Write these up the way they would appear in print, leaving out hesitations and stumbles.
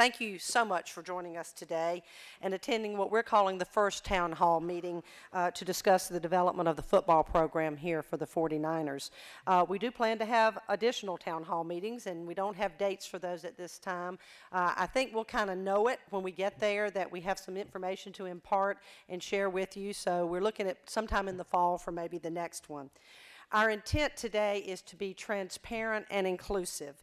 Thank you so much for joining us today and attending what we're calling the first town hall meeting to discuss the development of the football program here for the 49ers. We do plan to have additional town hall meetings, and we don't have dates for those at this time. I think we'll kind of know it when we get there, that we have some information to impart and share with you, so we're looking at sometime in the fall for maybe the next one. Our intent today is to be transparent and inclusive.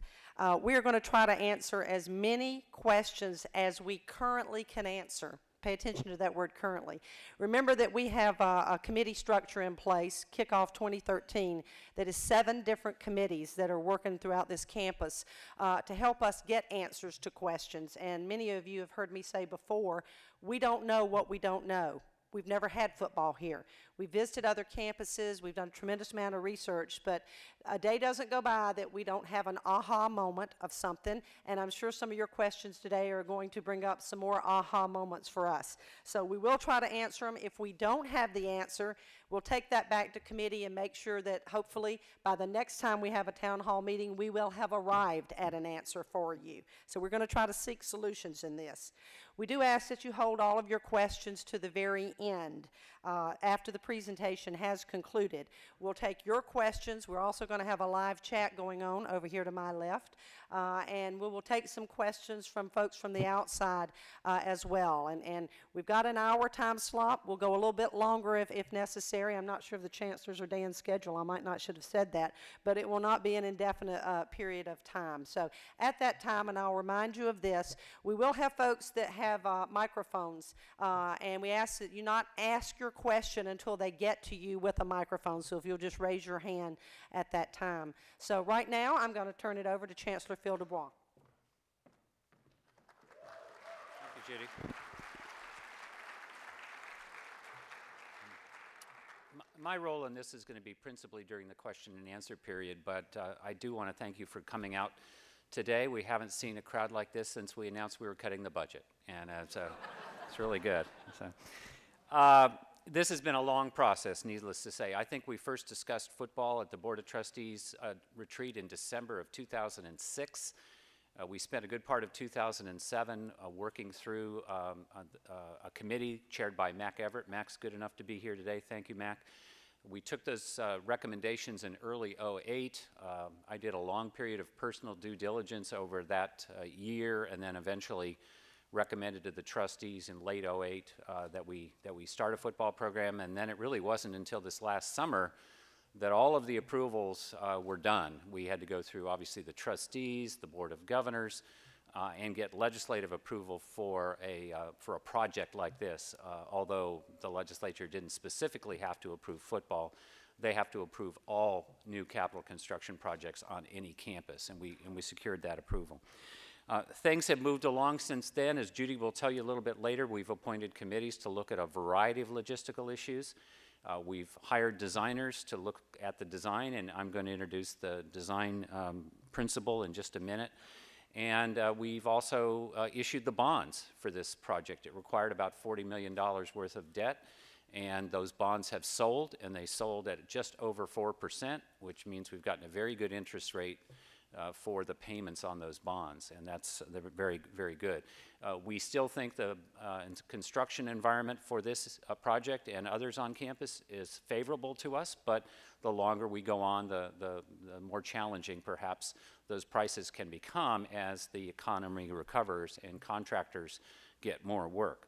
We're going to try to answer as many questions as we currently can answer. Pay attention to that word currently. Remember that we have a committee structure in place, Kickoff 2013, that is 7 different committees that are working throughout this campus to help us get answers to questions. And many of you have heard me say before, we don't know what we don't know. We've never had football here. We've visited other campuses. We've done a tremendous amount of research, but a day doesn't go by that we don't have an aha moment of something, and I'm sure some of your questions today are going to bring up some more aha moments for us. So we will try to answer them. If we don't have the answer, we'll take that back to committee and make sure that hopefully by the next time we have a town hall meeting, we will have arrived at an answer for you. So we're going to try to seek solutions in this. We do ask that you hold all of your questions to the very end after the presentation has concluded. We'll take your questions. We're also going to have a live chat going on over here to my left, and we will take some questions from folks from the outside as well. And we've got an hour time slot. We'll go a little bit longer if necessary. I'm not sure of the Chancellor's or Dan's schedule. I might not should have said that, but it will not be an indefinite period of time. So at that time, and I'll remind you of this, we will have folks that have microphones, and we ask that you not ask your question until they get to you with a microphone, so if you'll just raise your hand at that time. So right now, I'm going to turn it over to Chancellor Phil Dubois. Thank you, Judy. My role in this is going to be principally during the question and answer period, but I do want to thank you for coming out today. We haven't seen a crowd like this since we announced we were cutting the budget, and so it's really good. So, this has been a long process, needless to say. I think we first discussed football at the Board of Trustees retreat in December of 2006. We spent a good part of 2007 working through a committee chaired by Mac Everett. Mac's good enough to be here today. Thank you, Mac. We took those recommendations in early '08. I did a long period of personal due diligence over that year, and then eventually recommended to the trustees in late '08 that we start a football program. And then it really wasn't until this last summer that all of the approvals were done. We had to go through, obviously, the trustees, the Board of Governors, and get legislative approval for a project like this. Although the legislature didn't specifically have to approve football, they have to approve all new capital construction projects on any campus, and we secured that approval. Things have moved along since then. As Judy will tell you a little bit later, we've appointed committees to look at a variety of logistical issues. We've hired designers to look at the design, and I'm going to introduce the design principle in just a minute. And we've also issued the bonds for this project. It required about $40 million worth of debt, and those bonds have sold, and they sold at just over 4%, which means we've gotten a very good interest rate for the payments on those bonds, and that's very, very good. We still think the construction environment for this project and others on campus is favorable to us, but the longer we go on, the more challenging perhaps those prices can become as the economy recovers and contractors get more work.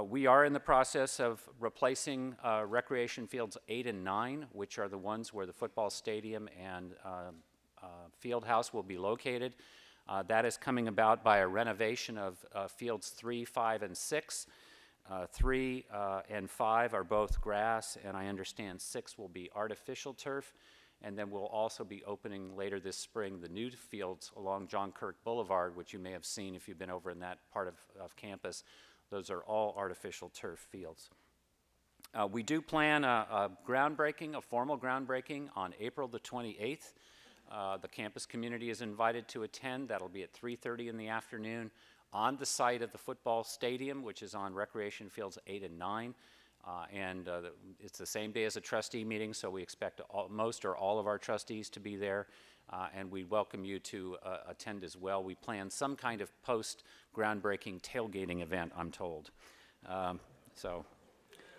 We are in the process of replacing recreation fields 8 and 9, which are the ones where the football stadium and field house will be located. That is coming about by a renovation of fields 3, 5, and 6. 3 and 5 are both grass, and I understand 6 will be artificial turf. And then we'll also be opening later this spring the new fields along John Kirk Boulevard, which you may have seen if you've been over in that part of campus. Those are all artificial turf fields. We do plan a groundbreaking, a formal groundbreaking on April the 28th. The campus community is invited to attend. That'll be at 3:30 in the afternoon on the site of the football stadium, which is on recreation fields 8 and 9. It's the same day as a trustee meeting, so we expect most or all of our trustees to be there. and we welcome you to attend as well. We plan some kind of post-groundbreaking tailgating event, I'm told.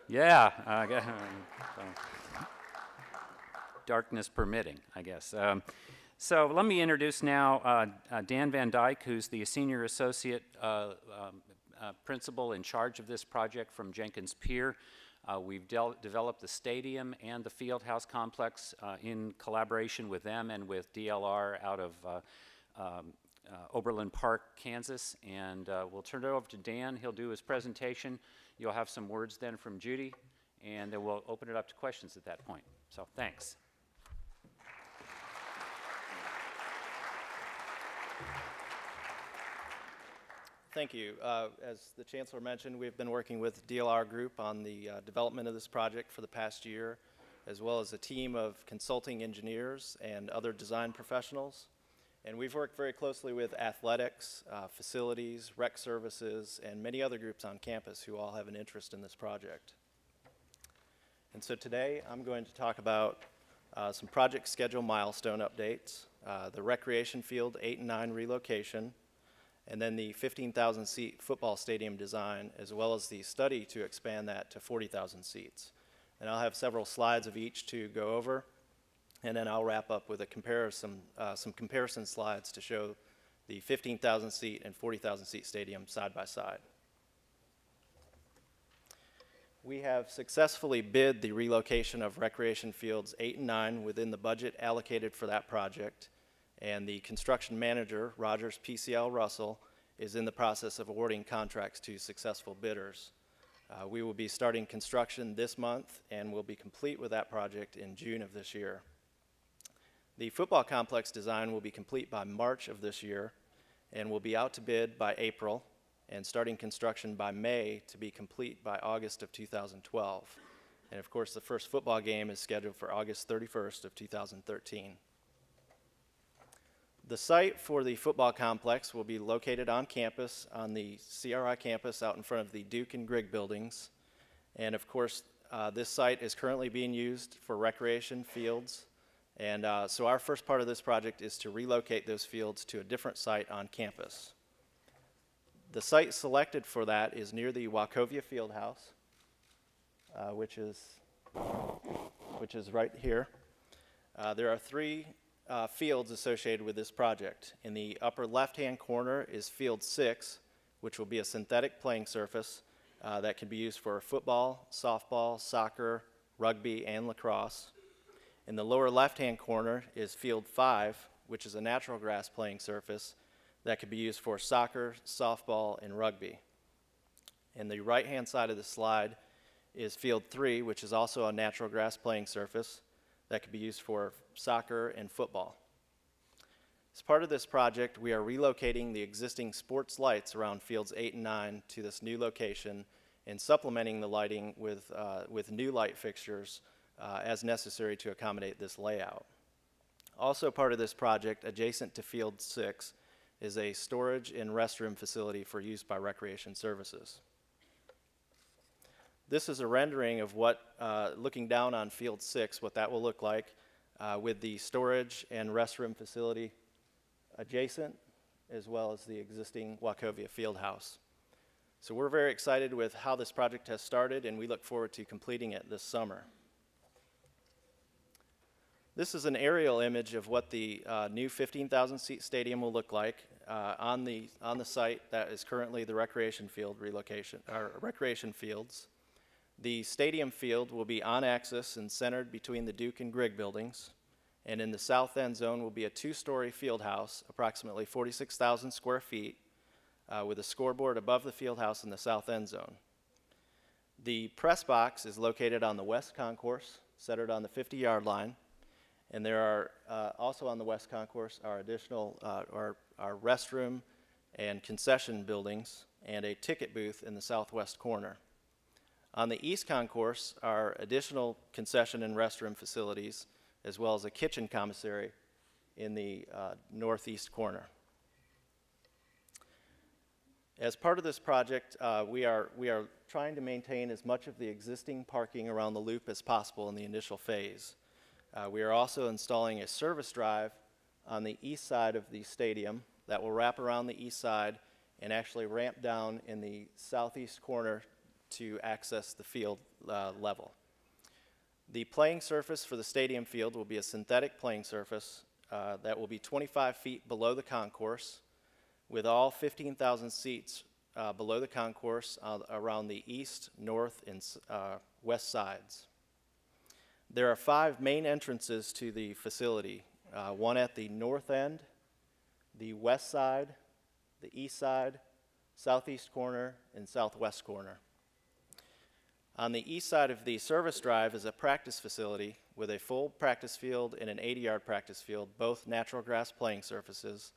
Yeah, darkness permitting, I guess. So let me introduce now Dan Van Dyke, who's the Senior Associate Principal in charge of this project from Jenkins Pier. We've developed the stadium and the field house complex in collaboration with them and with DLR out of Oberlin Park, Kansas. And we'll turn it over to Dan. He'll do his presentation. You'll have some words then from Judy, and then we'll open it up to questions at that point. So thanks. Thank you. As the Chancellor mentioned, we've been working with DLR Group on the development of this project for the past year, as well as a team of consulting engineers and other design professionals. And we've worked very closely with athletics, facilities, rec services, and many other groups on campus who all have an interest in this project. And so today I'm going to talk about some project schedule milestone updates, the recreation field 8 and 9 relocation, and then the 15,000-seat football stadium design, as well as the study to expand that to 40,000 seats. And I'll have several slides of each to go over, and then I'll wrap up with some comparison slides to show the 15,000-seat and 40,000-seat stadium side by side. We have successfully bid the relocation of recreation fields 8 and 9 within the budget allocated for that project, and the construction manager, Rogers PCL Russell, is in the process of awarding contracts to successful bidders. We will be starting construction this month and will be complete with that project in June of this year. The football complex design will be complete by March of this year and will be out to bid by April and starting construction by May to be complete by August of 2012. And of course, the first football game is scheduled for August 31st of 2013. The site for the football complex will be located on campus, on the CRI campus out in front of the Duke and Grigg buildings. And of course, this site is currently being used for recreation fields. And so our first part of this project is to relocate those fields to a different site on campus. The site selected for that is near the Wachovia Fieldhouse, which is right here. There are 3 fields associated with this project. In the upper left-hand corner is Field 6, which will be a synthetic playing surface that can be used for football, softball, soccer, rugby, and lacrosse. In the lower left-hand corner is Field 5, which is a natural grass playing surface that could be used for soccer, softball, and rugby. In the right-hand side of the slide is Field 3, which is also a natural grass playing surface that could be used for soccer and football. As part of this project, we are relocating the existing sports lights around fields 8 and 9 to this new location and supplementing the lighting with new light fixtures as necessary to accommodate this layout. Also part of this project, adjacent to Field 6, is a storage and restroom facility for use by recreation services. This is a rendering of what, looking down on Field 6, what that will look like with the storage and restroom facility adjacent, as well as the existing Wachovia Fieldhouse. So we're very excited with how this project has started, and we look forward to completing it this summer. This is an aerial image of what the new 15,000-seat stadium will look like on the site that is currently the recreation field relocation, or recreation fields. The stadium field will be on axis and centered between the Duke and Grigg buildings, and in the south end zone will be a 2-story field house, approximately 46,000 square feet, with a scoreboard above the field house in the south end zone. The press box is located on the west concourse, centered on the 50-yard line, and there are also on the west concourse are additional our restroom and concession buildings and a ticket booth in the southwest corner. On the east concourse are additional concession and restroom facilities, as well as a kitchen commissary in the northeast corner. As part of this project, we are trying to maintain as much of the existing parking around the loop as possible in the initial phase. We are also installing a service drive on the east side of the stadium that will wrap around the east side and actually ramp down in the southeast corner to access the field level. The playing surface for the stadium field will be a synthetic playing surface that will be 25 feet below the concourse, with all 15,000 seats below the concourse around the east, north, and west sides. There are 5 main entrances to the facility, one at the north end, the west side, the east side, southeast corner, and southwest corner. On the east side of the service drive is a practice facility with a full practice field and an 80-yard practice field, both natural grass playing surfaces,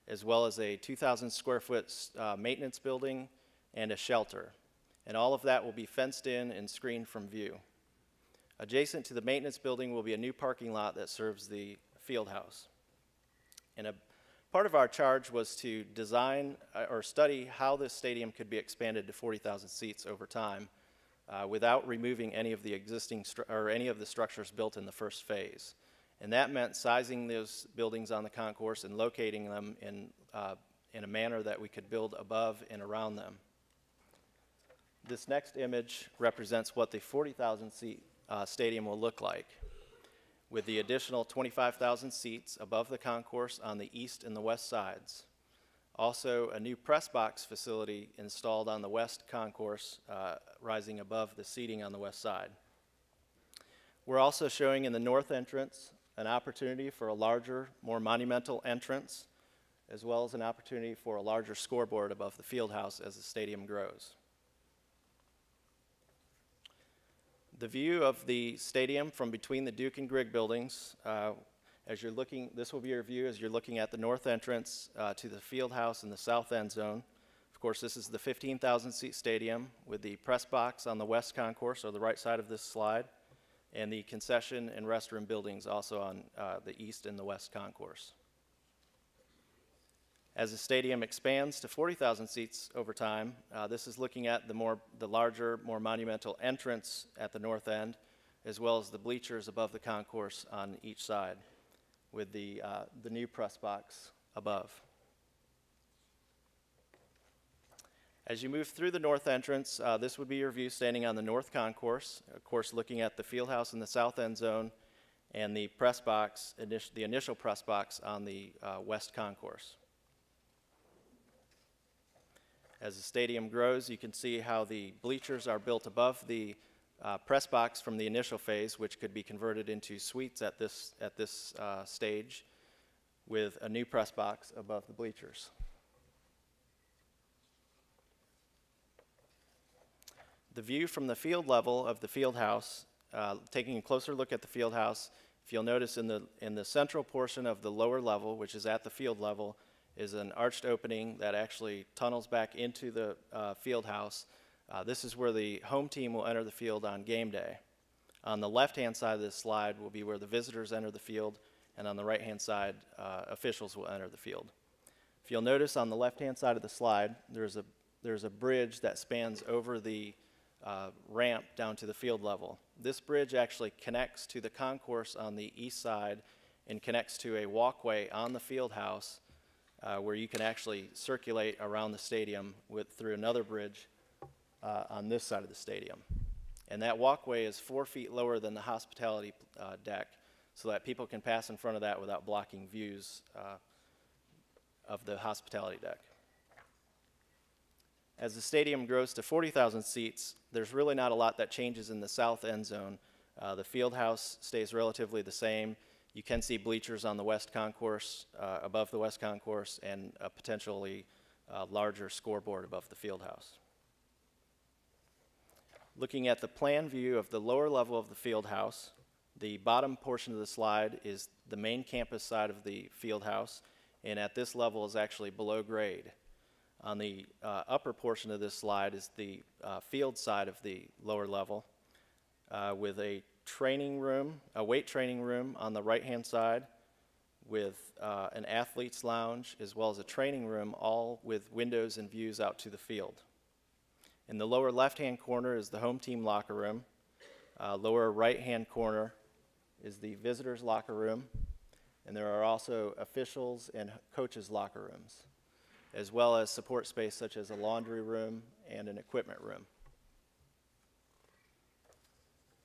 as well as a 2,000 square foot maintenance building and a shelter. And all of that will be fenced in and screened from view. Adjacent to the maintenance building will be a new parking lot that serves the field house. And a part of our charge was to design or study how this stadium could be expanded to 40,000 seats over time without removing any of the existing any of the structures built in the first phase. And that meant sizing those buildings on the concourse and locating them in a manner that we could build above and around them. This next image represents what the 40,000 seat stadium will look like, with the additional 25,000 seats above the concourse on the east and the west sides. Also, a new press box facility installed on the west concourse, rising above the seating on the west side. We're also showing in the north entrance an opportunity for a larger, more monumental entrance, as well as an opportunity for a larger scoreboard above the field house as the stadium grows. The view of the stadium from between the Duke and Grigg buildings, as you're looking, this will be your view as you're looking at the north entrance to the field house in the south end zone. Of course, this is the 15,000 seat stadium with the press box on the west concourse, or the right side of this slide, and the concession and restroom buildings also on the east and the west concourse. As the stadium expands to 40,000 seats over time, this is looking at the larger, more monumental entrance at the north end, as well as the bleachers above the concourse on each side, with the new press box above. As you move through the north entrance, this would be your view standing on the north concourse, of course looking at the field house in the south end zone and the press box, the initial press box on the west concourse. As the stadium grows, you can see how the bleachers are built above the press box from the initial phase, which could be converted into suites at this stage, with a new press box above the bleachers. The view from the field level of the field house, taking a closer look at the field house, if you'll notice in the central portion of the lower level, which is at the field level, is an arched opening that actually tunnels back into the field house. This is where the home team will enter the field on game day. On the left-hand side of this slide will be where the visitors enter the field, and on the right-hand side, officials will enter the field. If you'll notice on the left-hand side of the slide, there's a bridge that spans over the ramp down to the field level. This bridge actually connects to the concourse on the east side and connects to a walkway on the field house where you can actually circulate around the stadium through another bridge on this side of the stadium. And that walkway is 4 feet lower than the hospitality deck, so that people can pass in front of that without blocking views of the hospitality deck. As the stadium grows to 40,000 seats, there's really not a lot that changes in the south end zone. The field house stays relatively the same. You can see bleachers on the west concourse, above the west concourse, and a potentially larger scoreboard above the field house. Looking at the plan view of the lower level of the field house, the bottom portion of the slide is the main campus side of the field house, and at this level is actually below grade. On the upper portion of this slide is the field side of the lower level, with a weight training room on the right-hand side, with an athlete's lounge, as well as a training room, all with windows and views out to the field. In the lower left-hand corner is the home team locker room. Lower right-hand corner is the visitors' locker room. And there are also officials and coaches' locker rooms, as well as support space such as a laundry room and an equipment room.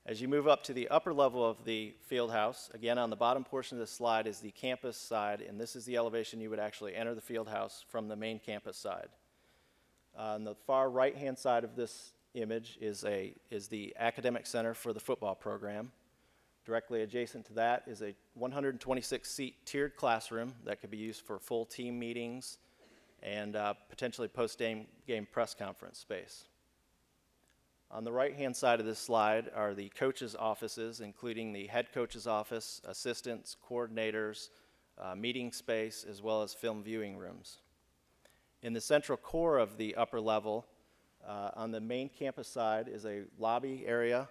As you move up to the upper level of the field house, again on the bottom portion of this slide is the campus side, and this is the elevation you would actually enter the field house from the main campus side. On the far right-hand side of this image is the academic center for the football program. Directly adjacent to that is a 126-seat tiered classroom that could be used for full team meetings and potentially post-game press conference space. On the right-hand side of this slide are the coaches' offices, including the head coach's office, assistants, coordinators, meeting space, as well as film viewing rooms. In the central core of the upper level, on the main campus side is a lobby area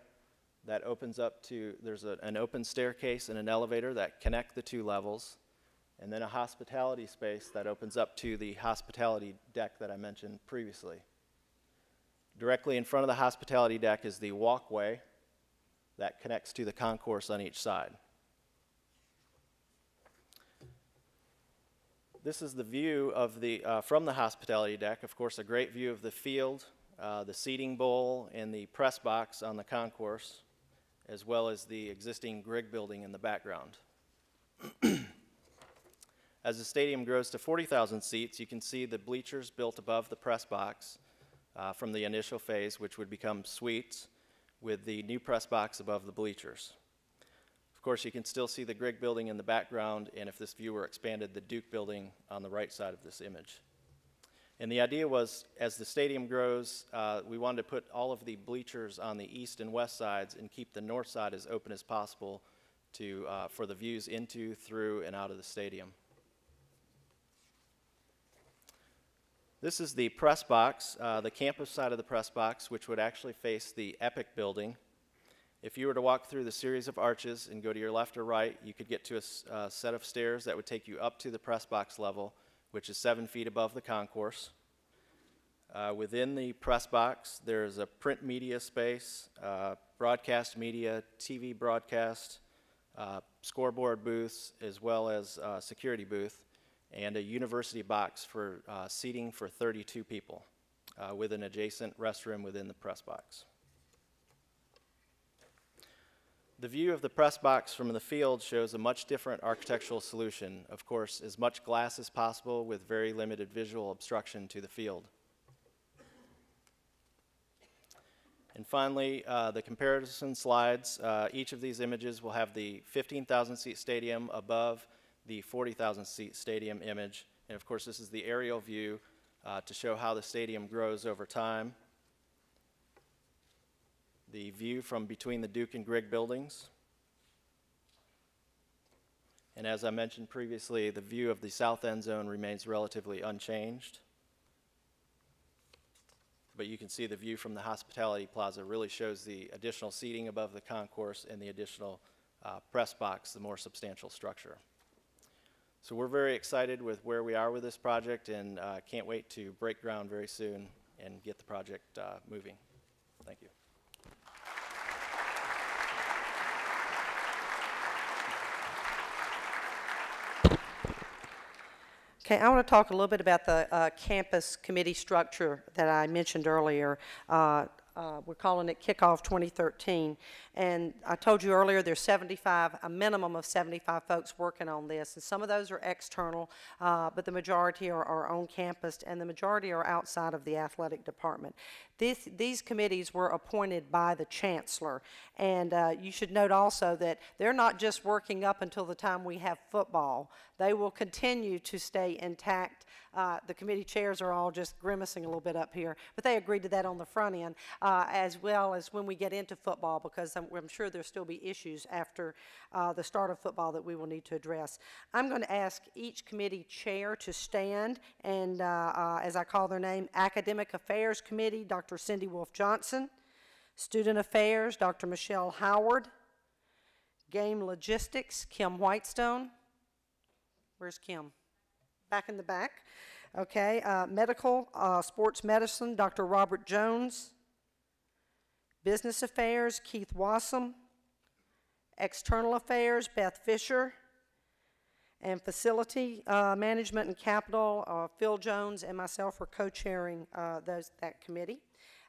that opens up to, there's an open staircase and an elevator that connect the two levels, and then a hospitality space that opens up to the hospitality deck that I mentioned previously. Directly in front of the hospitality deck is the walkway that connects to the concourse on each side. This is the view of from the hospitality deck. Of course, a great view of the field, the seating bowl, and the press box on the concourse, as well as the existing Grigg building in the background. As the stadium grows to 40,000 seats, you can see the bleachers built above the press box from the initial phase, which would become suites, with the new press box above the bleachers. Of course, you can still see the Grigg building in the background, and if this view were expanded, the Duke building on the right side of this image. And the idea was, as the stadium grows, we wanted to put all of the bleachers on the east and west sides and keep the north side as open as possible for the views into, through, and out of the stadium. This is the press box, the campus side of the press box, which would actually face the Epic building. If you were to walk through the series of arches and go to your left or right, you could get to a set of stairs that would take you up to the press box level, which is 7 feet above the concourse. Within the press box, there's a print media space, broadcast media, TV broadcast, scoreboard booths, as well as a security booth, and a university box for seating for 32 people with an adjacent restroom within the press box. The view of the press box from the field shows a much different architectural solution. Of course, as much glass as possible with very limited visual obstruction to the field. And finally, the comparison slides. Each of these images will have the 15,000 seat stadium above the 40,000 seat stadium image. And of course, this is the aerial view to show how the stadium grows over time. The view from between the Duke and Grigg buildings. And as I mentioned previously, the view of the south end zone remains relatively unchanged. But you can see the view from the hospitality plaza really shows the additional seating above the concourse and the additional press box, the more substantial structure. So we're very excited with where we are with this project, and can't wait to break ground very soon and get the project moving. Thank you. Okay, I want to talk a little bit about the campus committee structure that I mentioned earlier. We're calling it Kickoff 2013. And I told you earlier there's a minimum of 75 folks working on this. And some of those are external, but the majority are on campus, and the majority are outside of the athletic department. These committees were appointed by the chancellor. And you should note also that they're not just working up until the time we have football. They will continue to stay intact. The committee chairs are all just grimacing a little bit up here, but they agreed to that on the front end, as well as when we get into football, because I'm sure there'll still be issues after the start of football that we will need to address. I'm going to ask each committee chair to stand, and as I call their name, Academic Affairs Committee, Dr. Cindy Wolf-Johnson; Student Affairs, Dr. Michelle Howard; Game Logistics, Kim Whitestone. Where's Kim? Back in the back. Okay, Medical, Sports Medicine, Dr. Robert Jones; Business Affairs, Keith Wassam; External Affairs, Beth Fisher; And facility management and capital, Phil Jones and myself are co-chairing that committee.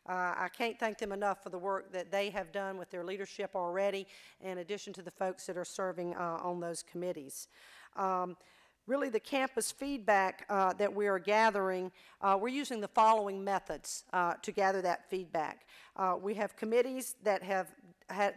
I can't thank them enough for the work that they have done with their leadership already, in addition to the folks that are serving on those committees. Really, the campus feedback that we are gathering, we're using the following methods to gather that feedback. We have committees that have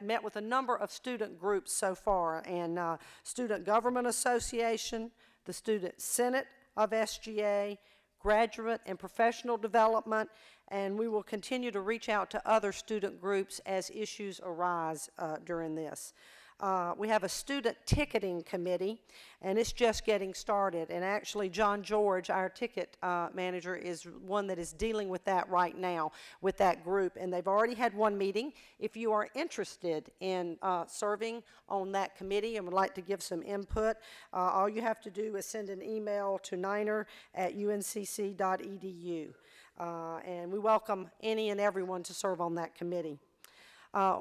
met with a number of student groups so far, and Student Government Association, the Student Senate of SGA, Graduate and Professional Development, and we will continue to reach out to other student groups as issues arise during this. We have a student ticketing committee, and it's just getting started. And actually, John George, our ticket manager, is one that is dealing with that right now with that group. And they've already had one meeting. If you are interested in serving on that committee and would like to give some input, all you have to do is send an email to niner@uncc.edu. And we welcome any and everyone to serve on that committee.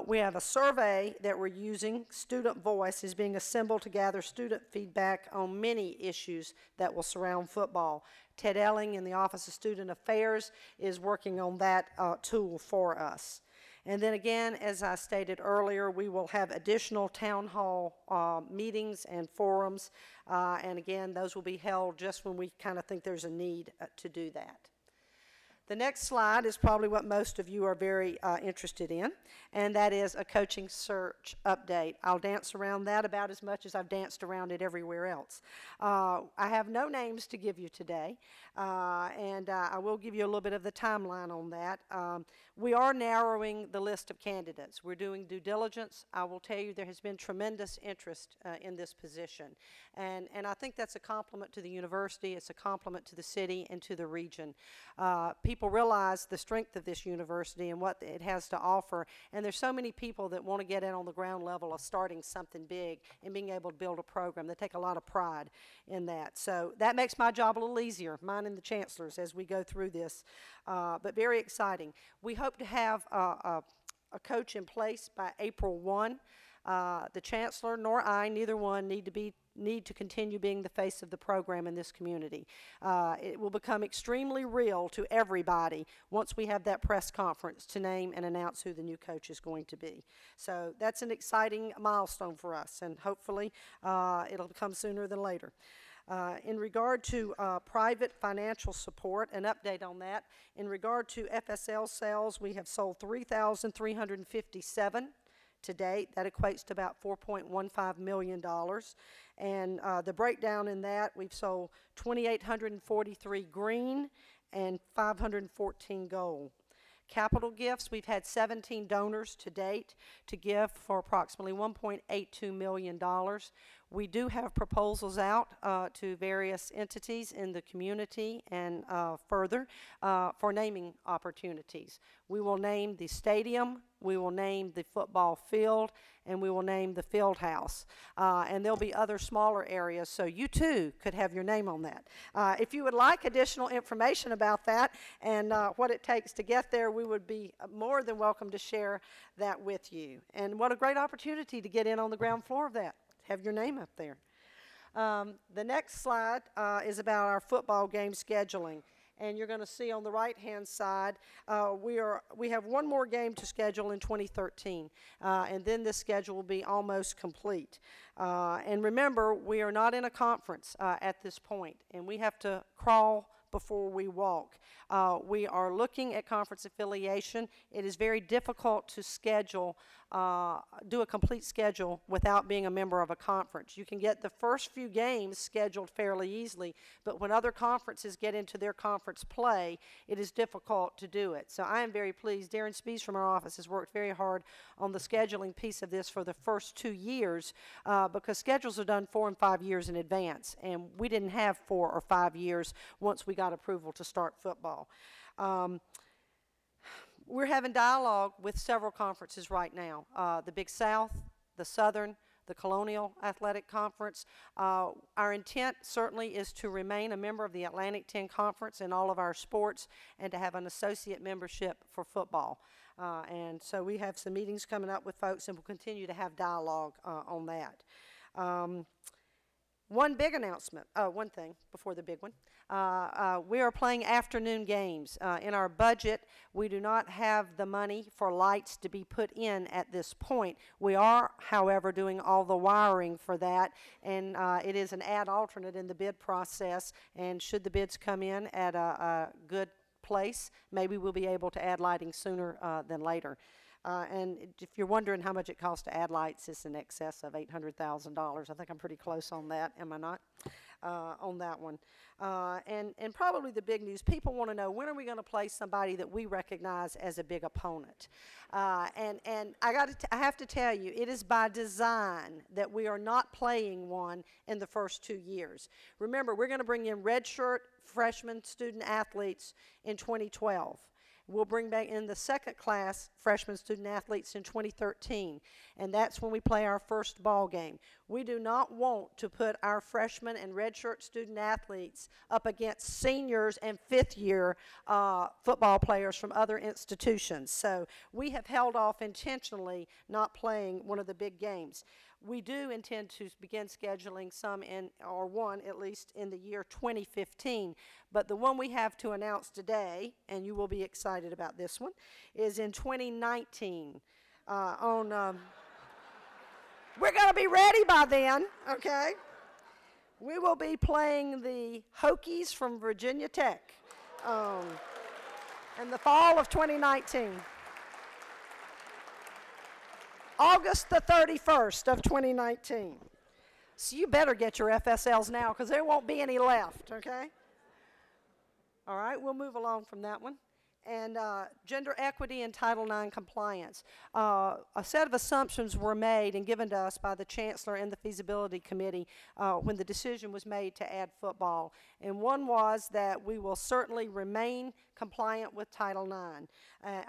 We have a survey that we're using. Student Voice is being assembled to gather student feedback on many issues that will surround football. Ted Elling in the Office of Student Affairs is working on that tool for us. And then again, as I stated earlier, we will have additional town hall meetings and forums. And again, those will be held just when we kind of think there's a need to do that. The next slide is probably what most of you are very interested in, and that is a coaching search update. I'll dance around that about as much as I've danced around it everywhere else. I have no names to give you today, and I will give you a little bit of the timeline on that. We are narrowing the list of candidates. We're doing due diligence. I will tell you there has been tremendous interest in this position, and I think that's a compliment to the university. It's a compliment to the city and to the region. People realize the strength of this university and what it has to offer, and there's so many people that want to get in on the ground level of starting something big and being able to build a program. They take a lot of pride in that. So that makes my job a little easier, mine and the chancellor's, as we go through this, but very exciting. We hope to have a coach in place by April 1. The chancellor nor I, neither one, need to continue being the face of the program in this community. It will become extremely real to everybody once we have that press conference to name and announce who the new coach is going to be. So that's an exciting milestone for us, and hopefully it'll come sooner than later. In regard to private financial support, an update on that. In regard to FSL sales, we have sold 3,357 to date. That equates to about $4.15 million. And the breakdown in that, we've sold 2,843 green and 514 gold. Capital gifts, we've had 17 donors to date to give for approximately $1.82 million. We do have proposals out to various entities in the community and further for naming opportunities. We will name the stadium, we will name the football field, and we will name the field house. And there'll be other smaller areas, so you too could have your name on that. If you would like additional information about that and what it takes to get there, we would be more than welcome to share that with you. And what a great opportunity to get in on the ground floor of that. Have your name up there. The next slide is about our football game scheduling. And you're going to see on the right-hand side, we have one more game to schedule in 2013, and then this schedule will be almost complete. And remember, we are not in a conference at this point, and we have to crawl before we walk. We are looking at conference affiliation. It is very difficult to schedule, do a complete schedule without being a member of a conference. You can get the first few games scheduled fairly easily, but when other conferences get into their conference play, it is difficult to do it. So I am very pleased. Darren Spees from our office has worked very hard on the scheduling piece of this for the first 2 years because schedules are done 4 and 5 years in advance, and we didn't have 4 or 5 years once we got approval to start football. We're having dialogue with several conferences right now. The Big South, the Southern, the Colonial Athletic Conference. Our intent certainly is to remain a member of the Atlantic 10 Conference in all of our sports and to have an associate membership for football. And so we have some meetings coming up with folks, and we'll continue to have dialogue on that. One big announcement, one thing before the big one. We are playing afternoon games. In our budget, we do not have the money for lights to be put in at this point. We are, however, doing all the wiring for that, and it is an ad alternate in the bid process, and should the bids come in at a good place, maybe we'll be able to add lighting sooner than later. And if you're wondering how much it costs to add lights, it's in excess of $800,000. I think I'm pretty close on that, am I not? On that one. And probably the big news, people want to know, when are we going to play somebody that we recognize as a big opponent? And I have to tell you, it is by design that we are not playing one in the first 2 years. Remember, we're going to bring in redshirt freshman student athletes in 2012. We'll bring back in the second class freshman student athletes in 2013, and that's when we play our first ball game. We do not want to put our freshmen and redshirt student athletes up against seniors and fifth-year football players from other institutions. So we have held off intentionally not playing one of the big games. We do intend to begin scheduling some or one at least in the year 2015, but the one we have to announce today, and you will be excited about this one, is in 2019. We're going to be ready by then, okay? We will be playing the Hokies from Virginia Tech in the fall of 2019. August the 31st of 2019. So you better get your FSLs now, because there won't be any left, okay? All right, we'll move along from that one. And gender equity and Title IX compliance. A set of assumptions were made and given to us by the Chancellor and the Feasibility Committee when the decision was made to add football. And one was that we will certainly remain compliant with Title IX.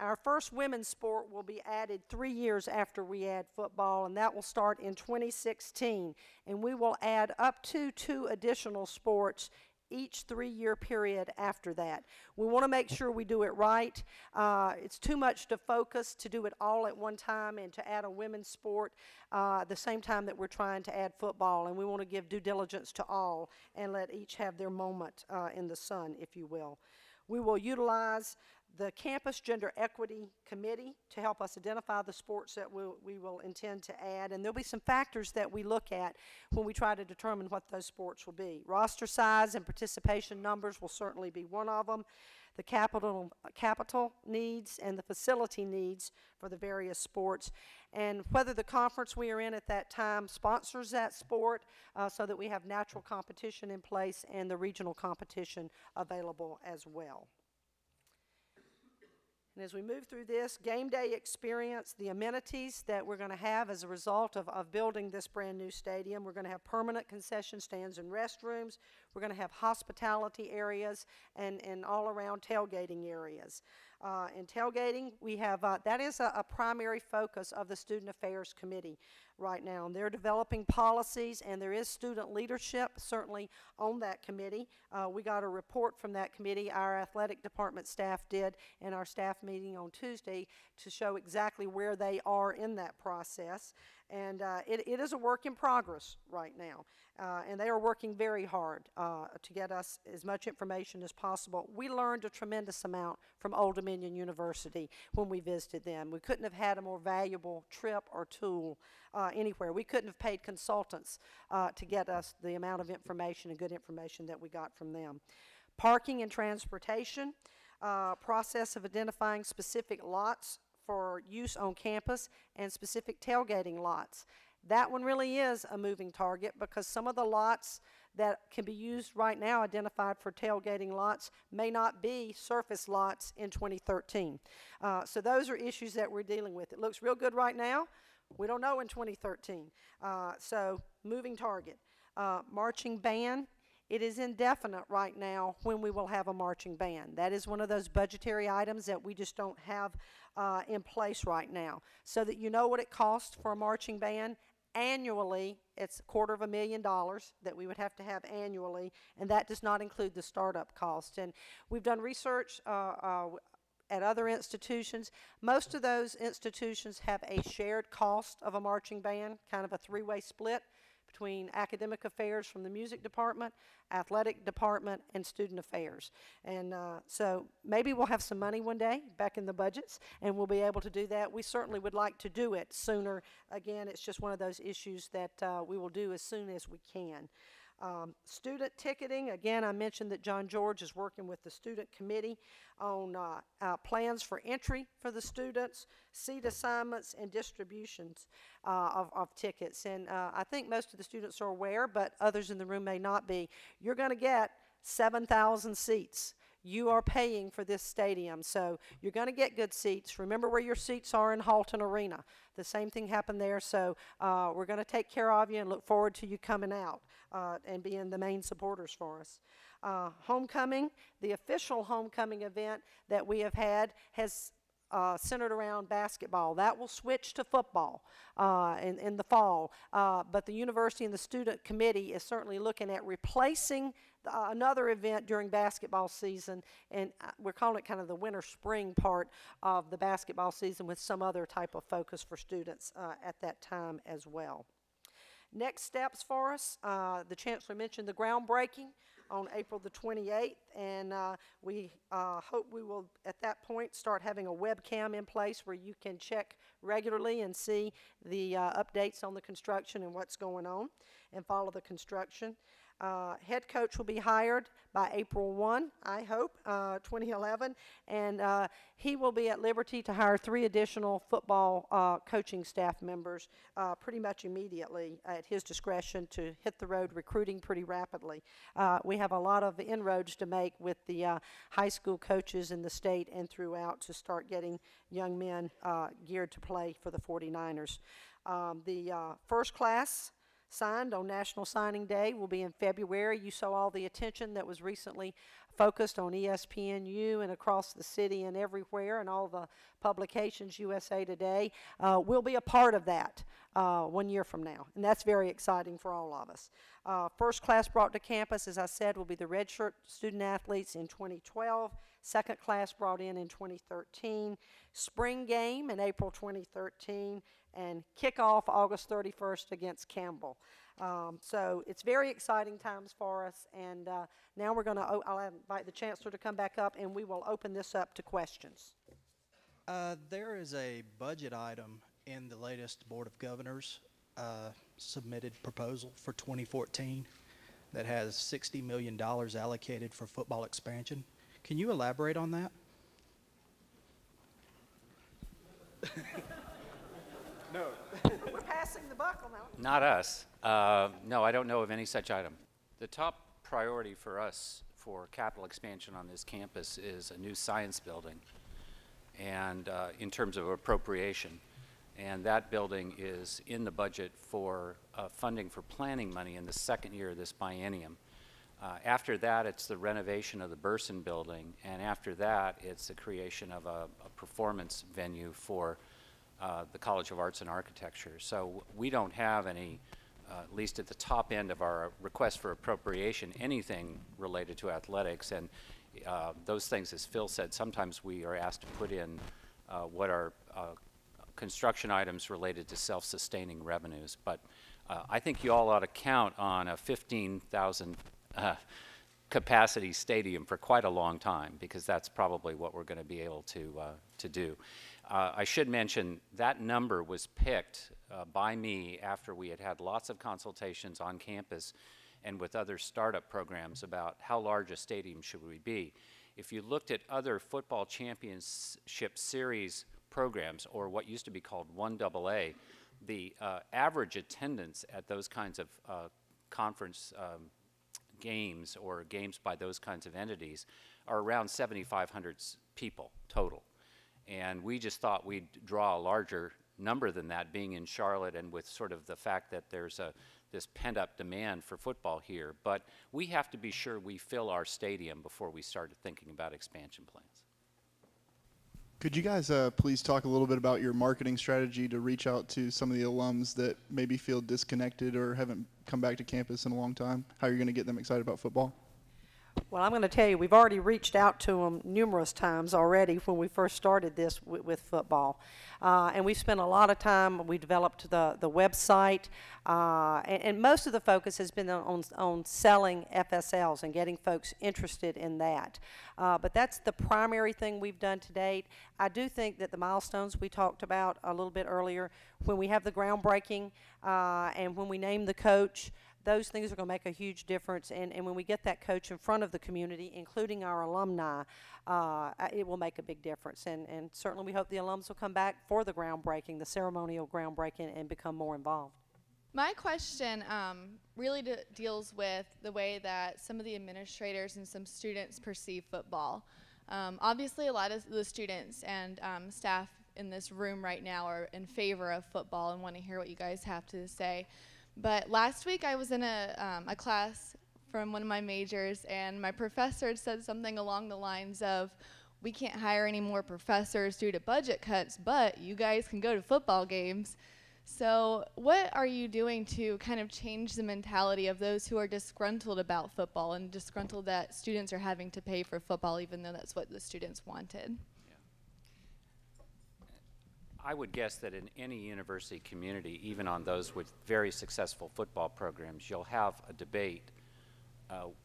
Our first women's sport will be added 3 years after we add football, and that will start in 2016. And we will add up to 2 additional sports each 3-year period after that. We want to make sure we do it right. It's too much to focus to do it all at one time and to add a women's sport the same time that we're trying to add football, and we want to give due diligence to all and let each have their moment in the sun, if you will. We will utilize the Campus Gender Equity Committee to help us identify the sports that we will intend to add, and there'll be some factors that we look at when we try to determine what those sports will be. Roster size and participation numbers will certainly be one of them. The capital needs and the facility needs for the various sports, and whether the conference we are in at that time sponsors that sport so that we have natural competition in place and the regional competition available as well. And as we move through this game day experience, the amenities that we're going to have as a result of building this brand new stadium, we're going to have permanent concession stands and restrooms. We're going to have hospitality areas and all around tailgating areas. In tailgating, we have, that is a primary focus of the Student Affairs Committee right now. And they're developing policies, and there is student leadership certainly on that committee. We got a report from that committee, our athletic department staff did, in our staff meeting on Tuesday to show exactly where they are in that process. And it is a work in progress right now. And they are working very hard to get us as much information as possible. We learned a tremendous amount from Old Dominion University when we visited them. We couldn't have had a more valuable trip or tool anywhere. We couldn't have paid consultants to get us the amount of information and good information that we got from them. Parking and transportation, process of identifying specific lots for use on campus and specific tailgating lots. That one really is a moving target because some of the lots that can be used right now, identified for tailgating lots, may not be surface lots in 2013. So those are issues that we're dealing with. It looks real good right now. We don't know in 2013. So moving target. Marching band. It is indefinite right now when we will have a marching band. That is one of those budgetary items that we just don't have in place right now. So that you know what it costs for a marching band. Annually, it's $250,000 that we would have to have annually, and that does not include the startup cost. And we've done research at other institutions. Most of those institutions have a shared cost of a marching band, kind of a 3-way split between academic affairs from the music department, athletic department, and student affairs. And so maybe we'll have some money one day back in the budgets, and we'll be able to do that. We certainly would like to do it sooner. Again, it's just one of those issues that we will do as soon as we can. Student ticketing, again, I mentioned that John George is working with the student committee on plans for entry for the students, seat assignments, and distributions of tickets. And I think most of the students are aware, but others in the room may not be. You're going to get 7,000 seats. You are paying for this stadium, so you're going to get good seats. Remember where your seats are in Halton Arena. The same thing happened there, so we're going to take care of you and look forward to you coming out and being the main supporters for us. Homecoming, the official homecoming event that we have had has centered around basketball. That will switch to football in the fall, but the university and the student committee is certainly looking at replacing another event during basketball season, and we're calling it kind of the winter-spring part of the basketball season with some other type of focus for students at that time as well. Next steps for us, the Chancellor mentioned the groundbreaking on April the 28th, and we hope we will at that point start having a webcam in place where you can check regularly and see the updates on the construction and what's going on and follow the construction. Head coach will be hired by April 1, I hope, 2011, and he will be at liberty to hire 3 additional football coaching staff members pretty much immediately at his discretion to hit the road recruiting pretty rapidly. We have a lot of inroads to make with the high school coaches in the state and throughout to start getting young men geared to play for the 49ers. The first class signed on National Signing Day will be in February. You saw all the attention that was recently focused on ESPNU and across the city and everywhere, and all the publications, USA Today. We'll be a part of that 1 year from now, and that's very exciting for all of us. First class brought to campus, as I said, will be the redshirt student athletes in 2012. Second class brought in 2013. Spring game in April 2013. And kickoff August 31st against Campbell. So it's very exciting times for us, and now we're going to, I'll invite the Chancellor to come back up, and we will open this up to questions. There is a budget item in the latest Board of Governors submitted proposal for 2014 that has $60 million allocated for football expansion. Can you elaborate on that? No. We're passing the buck on that one. Not us. No, I don't know of any such item. The top priority for us for capital expansion on this campus is a new science building, and in terms of appropriation. And that building is in the budget for funding for planning money in the second year of this biennium. After that, it's the renovation of the Burson building, and after that, it's the creation of a performance venue for the College of Arts and Architecture. So we don't have any, at least at the top end of our request for appropriation, anything related to athletics. And those things, as Phil said, sometimes we are asked to put in what are construction items related to self-sustaining revenues. But I think you all ought to count on a 15,000 capacity stadium for quite a long time, because that's probably what we're going to be able to do. I should mention that number was picked by me after we had had lots of consultations on campus and with other startup programs about how large a stadium should we be. If you looked at other football championship series programs, or what used to be called 1AA, the average attendance at those kinds of conference games or games by those kinds of entities are around 7,500 people total. And we just thought we'd draw a larger number than that, being in Charlotte and with sort of the fact that there's this pent-up demand for football here. But we have to be sure we fill our stadium before we start thinking about expansion plans. Could you guys please talk a little bit about your marketing strategy to reach out to some of the alums that maybe feel disconnected or haven't come back to campus in a long time? How you're going to get them excited about football? Well, I'm going to tell you, we've already reached out to them numerous times already when we first started this with football. And we've spent a lot of time, we developed the website, and most of the focus has been on selling FSLs and getting folks interested in that. But that's the primary thing we've done to date. I do think that the milestones we talked about a little bit earlier, when we have the groundbreaking and when we name the coach, those things are going to make a huge difference. And when we get that coach in front of the community, including our alumni, it will make a big difference. And certainly we hope the alums will come back for the groundbreaking, the ceremonial groundbreaking, and become more involved. My question really deals with the way that some of the administrators and some students perceive football. Obviously, a lot of the students and staff in this room right now are in favor of football and want to hear what you guys have to say. But last week I was in a class from one of my majors, and my professor had said something along the lines of, we can't hire any more professors due to budget cuts, but you guys can go to football games. So what are you doing to kind of change the mentality of those who are disgruntled about football and disgruntled that students are having to pay for football even though that's what the students wanted? I would guess that in any university community, even on those with very successful football programs, you'll have a debate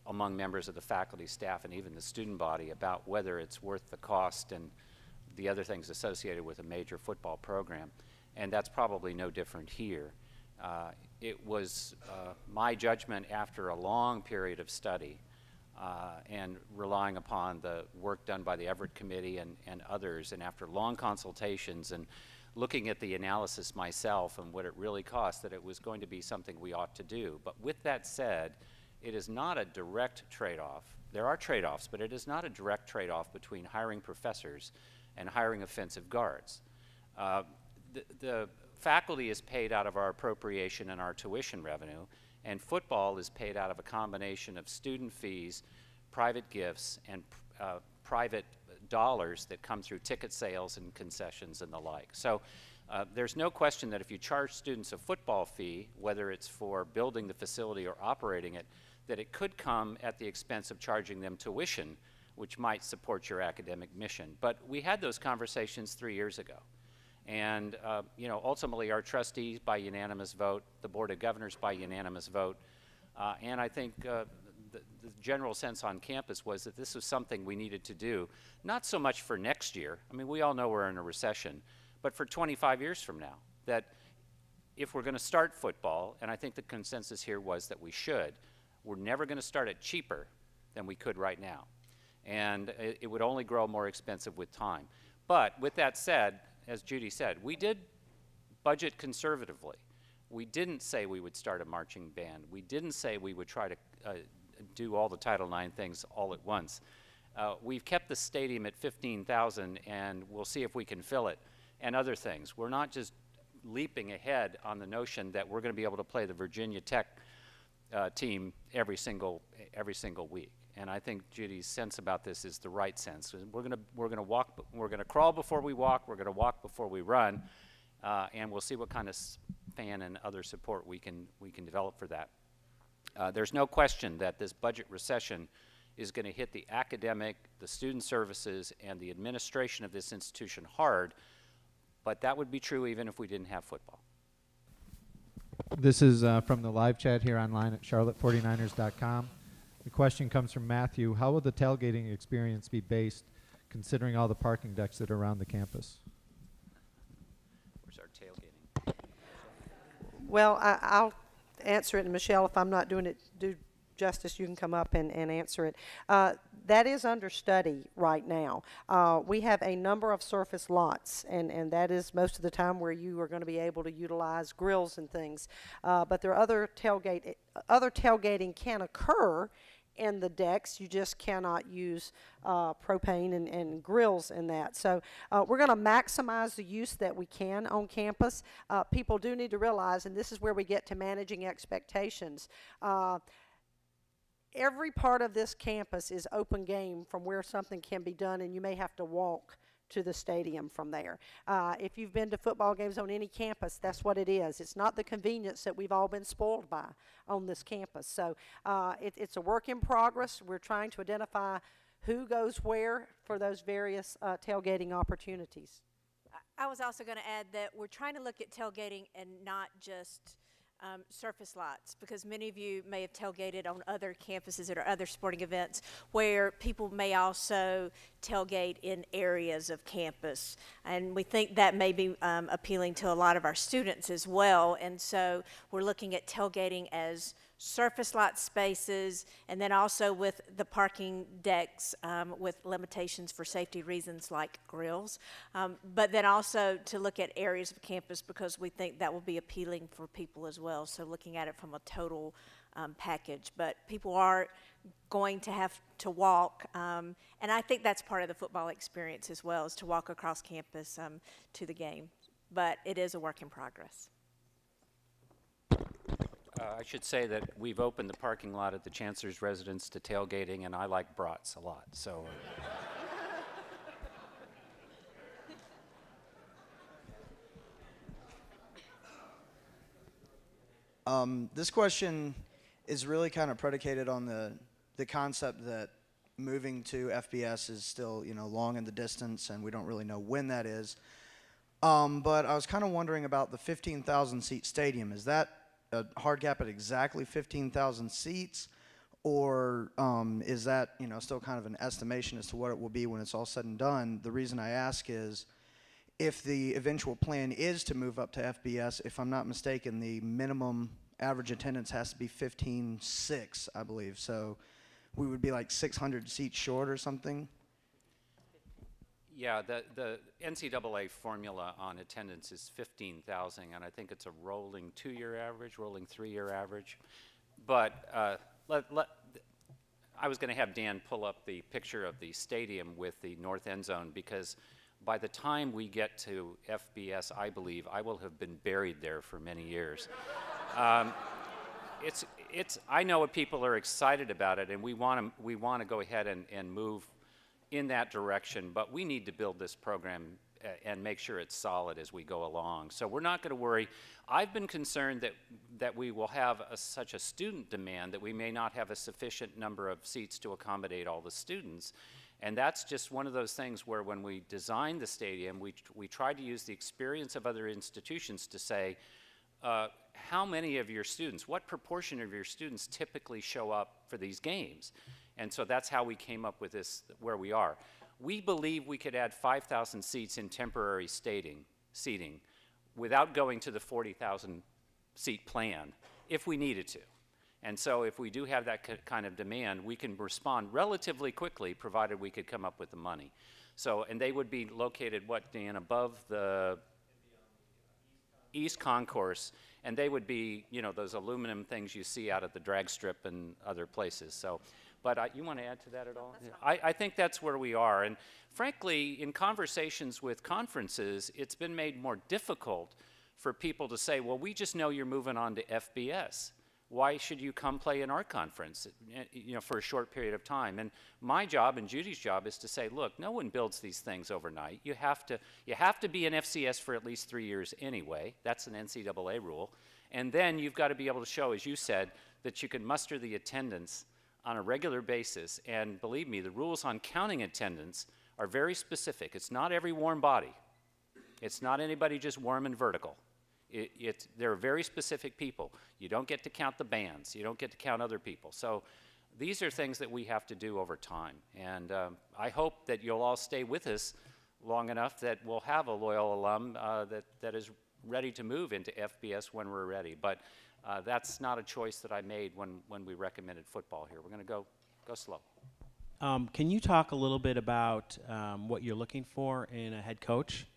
among members of the faculty, staff, and even the student body about whether it's worth the cost and the other things associated with a major football program. And that's probably no different here. It was my judgment after a long period of study and relying upon the work done by the Everett Committee and others, and after long consultations and looking at the analysis myself and what it really cost, that it was going to be something we ought to do. But with that said, it is not a direct trade-off. There are trade-offs, but it is not a direct trade-off between hiring professors and hiring offensive guards. The faculty is paid out of our appropriation and our tuition revenue, and football is paid out of a combination of student fees, private gifts, and private dollars that come through ticket sales and concessions and the like. So there's no question that if you charge students a football fee, whether it's for building the facility or operating it, that it could come at the expense of charging them tuition, which might support your academic mission. But we had those conversations 3 years ago. And you know, ultimately our trustees by unanimous vote, the Board of Governors by unanimous vote, and I think the general sense on campus was that this was something we needed to do, not so much for next year. I mean, we all know we're in a recession, but for 25 years from now, that if we're going to start football, and I think the consensus here was that we should, we're never going to start it cheaper than we could right now. And it would only grow more expensive with time. But with that said, as Judy said, we did budget conservatively. We didn't say we would start a marching band. We didn't say we would try to do all the Title IX things all at once. We've kept the stadium at 15,000, and we'll see if we can fill it, and other things. We're not just leaping ahead on the notion that we're going to be able to play the Virginia Tech team every single week. And I think Judy's sense about this is the right sense. We're going to crawl before we walk. We're going to walk before we run, and we'll see what kind of fan and other support we can develop for that. There's no question that this budget recession is going to hit the academic, the student services, and the administration of this institution hard, but that would be true even if we didn't have football. This is from the live chat here online at charlotte49ers.com. The question comes from Matthew. How will the tailgating experience be based, considering all the parking decks that are around the campus? Where's our tailgating? Well, I'll answer it, and Michelle, if I'm not doing it due justice, you can come up and answer it. That is under study right now. We have a number of surface lots, and that is most of the time where you are going to be able to utilize grills and things. But there are other tailgating can occur in the decks. You just cannot use propane and grills in that. So we're going to maximize the use that we can on campus. People do need to realize, and this is where we get to managing expectations, every part of this campus is open game from where something can be done, and you may have to walk to the stadium from there. If you've been to football games on any campus, that's what it is. It's not the convenience that we've all been spoiled by on this campus. So it's a work in progress. We're trying to identify who goes where for those various tailgating opportunities. I was also going to add that we're trying to look at tailgating and not just surface lots, because many of you may have tailgated on other campuses or other sporting events where people may also tailgate in areas of campus. And we think that may be appealing to a lot of our students as well. And so we're looking at tailgating as surface lot spaces, and then also with the parking decks with limitations for safety reasons like grills, but then also to look at areas of campus, because we think that will be appealing for people as well. So looking at it from a total package, but people are going to have to walk, and I think that's part of the football experience as well, is to walk across campus to the game, but it is a work in progress. I should say that we've opened the parking lot at the Chancellor's residence to tailgating, and I like brats a lot, so. This question is really kind of predicated on the concept that moving to FBS is still, long in the distance, and we don't really know when that is. But I was kind of wondering about the 15,000 seat stadium. Is that a hard cap at exactly 15,000 seats, or is that still kind of an estimation as to what it will be when it's all said and done? The reason I ask is, if the eventual plan is to move up to FBS, if I'm not mistaken, the minimum average attendance has to be 15,600, I believe. So we would be like 600 seats short or something. Yeah, the NCAA formula on attendance is 15,000, and I think it's a rolling 2-year average, rolling 3-year average. But I was going to have Dan pull up the picture of the stadium with the north end zone, because by the time we get to FBS, I believe, I will have been buried there for many years. I know what people are excited about it, and we want to go ahead and move in that direction, but we need to build this program and make sure it's solid as we go along. So we're not going to worry. I've been concerned that we will have such a student demand that we may not have a sufficient number of seats to accommodate all the students. And that's just one of those things where when we designed the stadium, we tried to use the experience of other institutions to say, how many of your students, what proportion of your students typically show up for these games? And so that's how we came up with this, where we are. We believe we could add 5,000 seats in temporary seating without going to the 40,000 seat plan if we needed to. And so if we do have that kind of demand, we can respond relatively quickly, provided we could come up with the money. So, and they would be located, what, Dan, above the East Concourse, and they would be, those aluminum things you see out at the drag strip and other places. So, but you want to add to that at all? I think that's where we are. And frankly, in conversations with conferences, it's been made more difficult for people to say, well, we just know you're moving on to FBS. Why should you come play in our conference, for a short period of time? And my job and Judy's job is to say, look, no one builds these things overnight. You have to be in FCS for at least 3 years anyway. That's an NCAA rule. And then you've got to be able to show, as you said, that you can muster the attendance on a regular basis. And believe me, the rules on counting attendance are very specific. It's not every warm body. It's not anybody just warm and vertical. They're very specific people. You don't get to count the bands. You don't get to count other people. So these are things that we have to do over time. And I hope that you'll all stay with us long enough that we'll have a loyal alum that is ready to move into FBS when we're ready. But that's not a choice that I made when we recommended football here. We're going to go slow. Can you talk a little bit about what you're looking for in a head coach,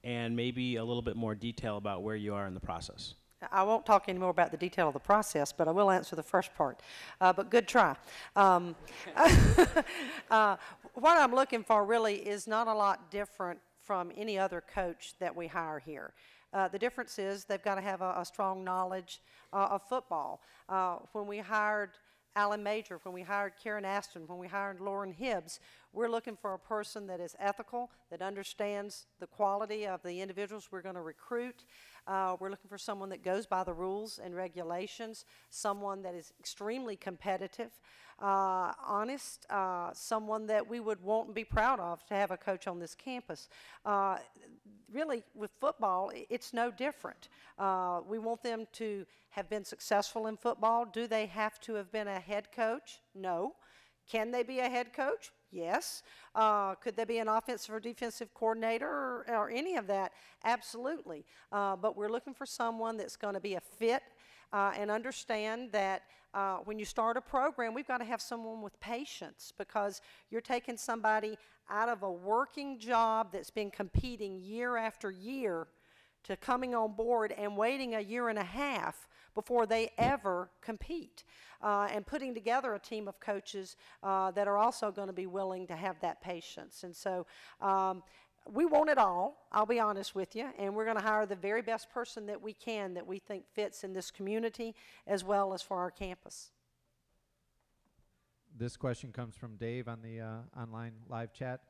and maybe a little bit more detail about where you are in the process? I won't talk any more about the detail of the process, but I will answer the first part. But good try. What I'm looking for really is not a lot different from any other coach that we hire here. The difference is they've got to have a strong knowledge of football. When we hired Alan Major, when we hired Karen Aston, when we hired Lauren Hibbs, we're looking for a person that is ethical, that understands the quality of the individuals we're going to recruit, We're looking for someone that goes by the rules and regulations, someone that is extremely competitive, honest, someone that we would want and be proud of to have a coach on this campus. Really, with football, it's no different. We want them to have been successful in football. Do they have to have been a head coach? No. Can they be a head coach? Yes. Could they be an offensive or defensive coordinator or any of that? Absolutely. But we're looking for someone that's going to be a fit and understand that when you start a program, we've got to have someone with patience, because you're taking somebody out of a working job that's been competing year after year to coming on board and waiting a year and a half before they ever compete, and putting together a team of coaches that are also going to be willing to have that patience. And so we want it all, I'll be honest with you, and we're going to hire the very best person that we can that we think fits in this community as well as for our campus. This question comes from Dave on the online live chat.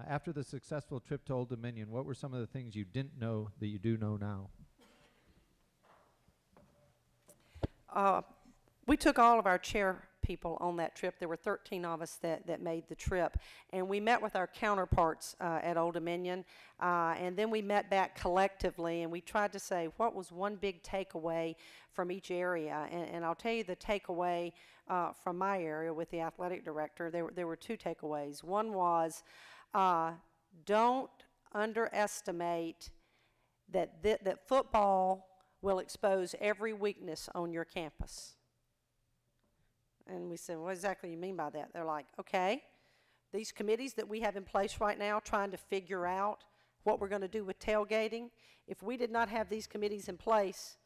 After the successful trip to Old Dominion, what were some of the things you didn't know that you do know now? We took all of our chair people on that trip. There were 13 of us that made the trip. And we met with our counterparts at Old Dominion. And then we met back collectively, and we tried to say what was one big takeaway from each area. And I'll tell you the takeaway from my area with the athletic director. There were two takeaways. One was don't underestimate that football will expose every weakness on your campus. And we said, what exactly do you mean by that? They're like, okay, these committees that we have in place right now trying to figure out what we're going to do with tailgating, if we did not have these committees in place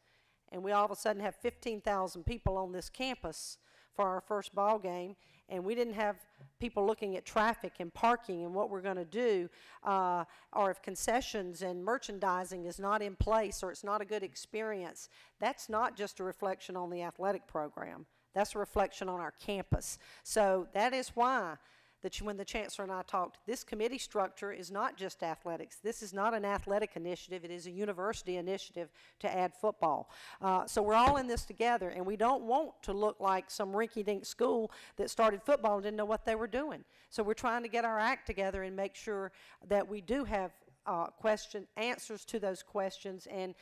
and we all of a sudden have 15,000 people on this campus for our first ball game, and we didn't have people looking at traffic and parking and what we're going to do, or if concessions and merchandising is not in place or it's not a good experience, that's not just a reflection on the athletic program. That's a reflection on our campus. So that is why when the chancellor and I talked, this committee structure is not just athletics. This is not an athletic initiative. It is a university initiative to add football. So we're all in this together, and we don't want to look like some rinky-dink school that started football and didn't know what they were doing. So we're trying to get our act together and make sure that we do have answers to those questions. And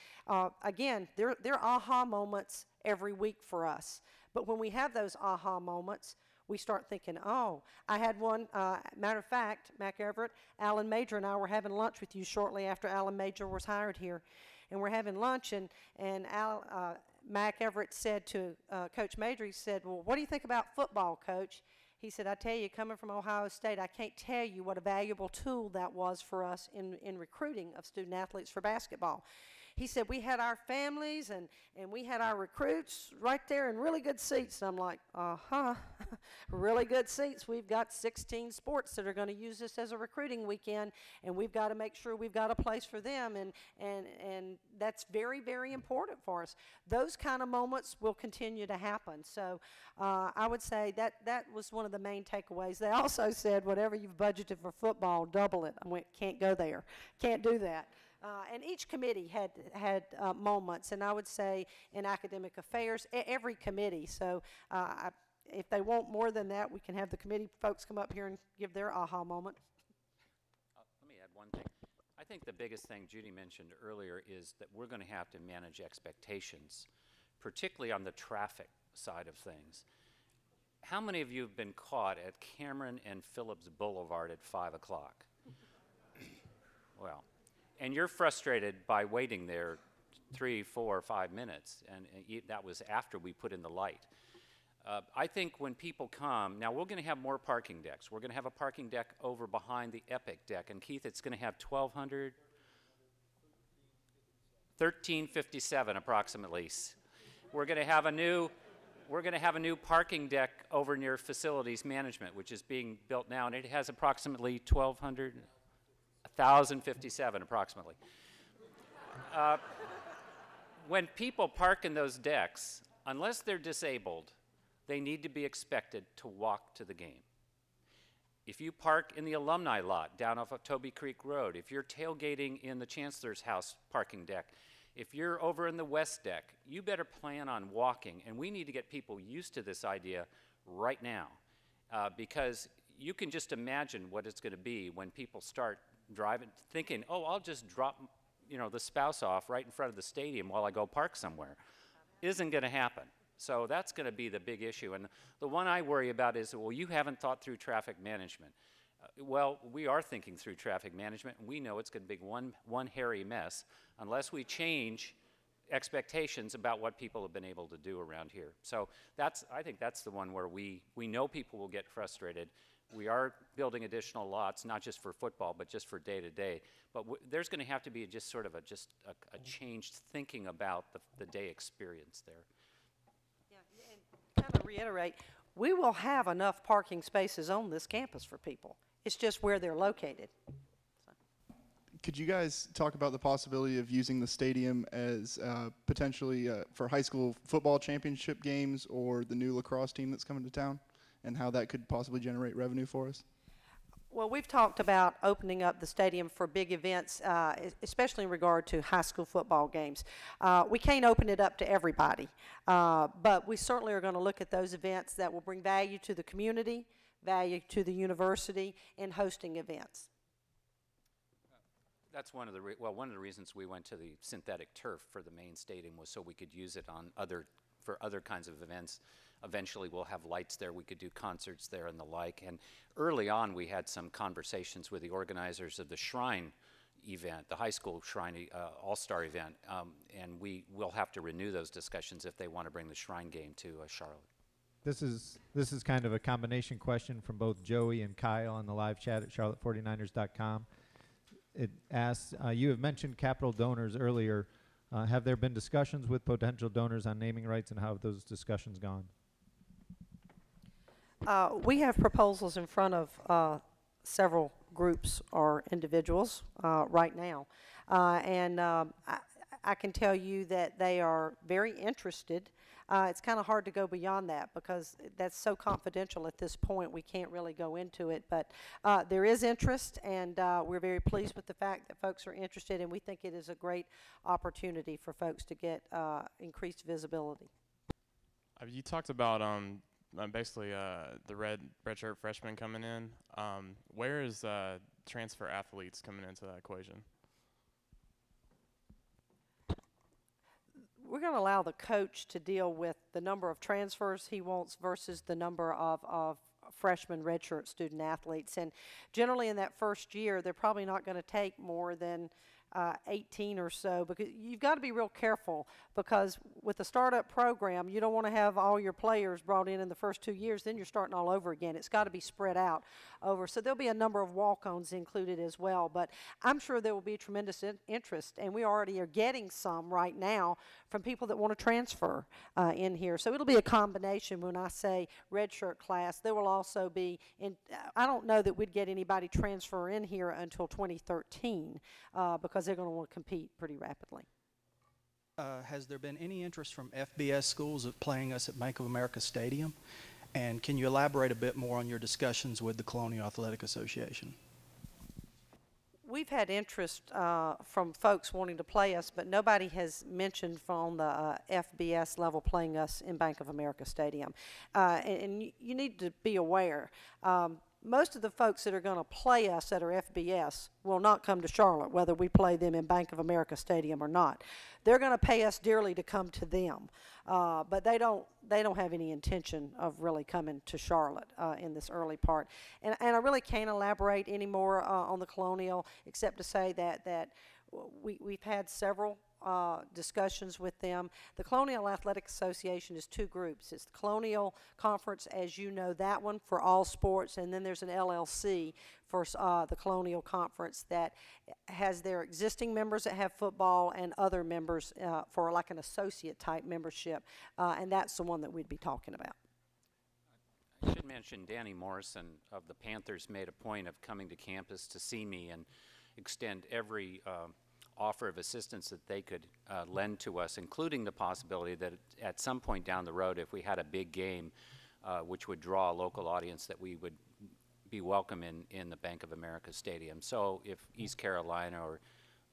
again, there are aha moments every week for us. But when we have those aha moments, we start thinking, oh, I had one, matter of fact, Mac Everett, Alan Major and I were having lunch with you shortly after Alan Major was hired here. And we're having lunch, and Mac Everett said to Coach Major, he said, well, what do you think about football, Coach? He said, I tell you, coming from Ohio State, I can't tell you what a valuable tool that was for us in recruiting of student athletes for basketball. He said, we had our families and we had our recruits right there in really good seats. And I'm like, really good seats. We've got 16 sports that are going to use this as a recruiting weekend, and we've got to make sure we've got a place for them. And that's very, very important for us. Those kind of moments will continue to happen. So I would say that was one of the main takeaways. They also said, whatever you've budgeted for football, double it. I went, can't go there. Can't do that. And each committee had moments, and I would say in academic affairs, every committee. So if they want more than that, we can have the committee folks come up here and give their aha moment. Let me add one thing. I think the biggest thing Judy mentioned earlier is that we're going to have to manage expectations, particularly on the traffic side of things. How many of you have been caught at Cameron and Phillips Boulevard at 5 o'clock? Well, and you're frustrated by waiting there 3, 4, 5 minutes, and that was after we put in the light. I think when people come, now we're going to have more parking decks. We're going to have a parking deck over behind the Epic deck, and Keith, it's going to have 1357 approximately. We're going to have a new parking deck over near facilities management, which is being built now, and it has approximately 1,057 approximately. When people park in those decks, unless they're disabled, they need to be expected to walk to the game. If you park in the alumni lot down off of Toby Creek Road, if you're tailgating in the Chancellor's House parking deck, If you're over in the west deck, you better plan on walking, and we need to get people used to this idea right now, because you can just imagine what it's going to be when people start driving, thinking, oh, I'll just drop, you know, the spouse off right in front of the stadium while I go park somewhere. Isn't going to happen. So that's going to be the big issue. And the one I worry about is, well, you haven't thought through traffic management. Well, we are thinking through traffic management, and we know it's going to be one hairy mess unless we change expectations about what people have been able to do around here. So I think that's the one where we know people will get frustrated. We are building additional lots, not just for football, but just for day-to-day. But there's going to have to be just sort of a changed thinking about the day experience there. Yeah, and kind of reiterate, we will have enough parking spaces on this campus for people. It's just where they're located. Could you guys talk about the possibility of using the stadium as potentially for high school football championship games or the new lacrosse team that's coming to town, and how that could possibly generate revenue for us? Well, we've talked about opening up the stadium for big events, especially in regard to high school football games. We can't open it up to everybody, but we certainly are going to look at those events that will bring value to the community, value to the university, in hosting events. That's one of the reasons we went to the synthetic turf for the main stadium was so we could use it on for other kinds of events. Eventually we'll have lights there, we could do concerts there and the like. And early on we had some conversations with the organizers of the Shrine event, the high school Shrine All-Star event, and we will have to renew those discussions if they want to bring the Shrine game to Charlotte. This is kind of a combination question from both Joey and Kyle on the live chat at charlotte49ers.com. It asks, you have mentioned capital donors earlier. Have there been discussions with potential donors on naming rights, and how have those discussions gone? We have proposals in front of several groups or individuals right now. And I can tell you that they are very interested. It's kind of hard to go beyond that because that's so confidential at this point. We can't really go into it. But there is interest, and we're very pleased with the fact that folks are interested, and we think it is a great opportunity for folks to get increased visibility. You talked about basically the redshirt freshmen coming in. Where is transfer athletes coming into that equation? We're going to allow the coach to deal with the number of transfers he wants versus the number of freshman redshirt student athletes. And generally in that first year, they're probably not going to take more than 18 or so, because you've got to be real careful, because with the startup program, you don't want to have all your players brought in the first 2 years, then you're starting all over again. It's got to be spread out over. So there'll be a number of walk-ons included as well, but I'm sure there will be tremendous interest, and we already are getting some right now from people that want to transfer in here. So it'll be a combination. When I say redshirt class, there will also be, I don't know that we'd get anybody transfer in here until 2013 because they're going to want to compete pretty rapidly. Has there been any interest from FBS schools of playing us at Bank of America Stadium? And can you elaborate a bit more on your discussions with the Colonial Athletic Association? We've had interest from folks wanting to play us, but nobody has mentioned from the FBS level playing us in Bank of America Stadium. And you need to be aware, most of the folks that are going to play us that are FBS will not come to Charlotte, whether we play them in Bank of America Stadium or not. They're going to pay us dearly to come to them, but they don't have any intention of really coming to Charlotte in this early part. And I really can't elaborate any more on the Colonial, except to say that we've had several discussions with them. The Colonial Athletic Association is two groups. It's the Colonial Conference, as you know, that one for all sports, and then there's an LLC for the Colonial Conference that has their existing members that have football and other members for like an associate type membership, and that's the one that we'd be talking about. I should mention Danny Morrison of the Panthers made a point of coming to campus to see me and extend every offer of assistance that they could lend to us, including the possibility that at some point down the road, if we had a big game which would draw a local audience, that we would be welcome in the Bank of America Stadium. So if East Carolina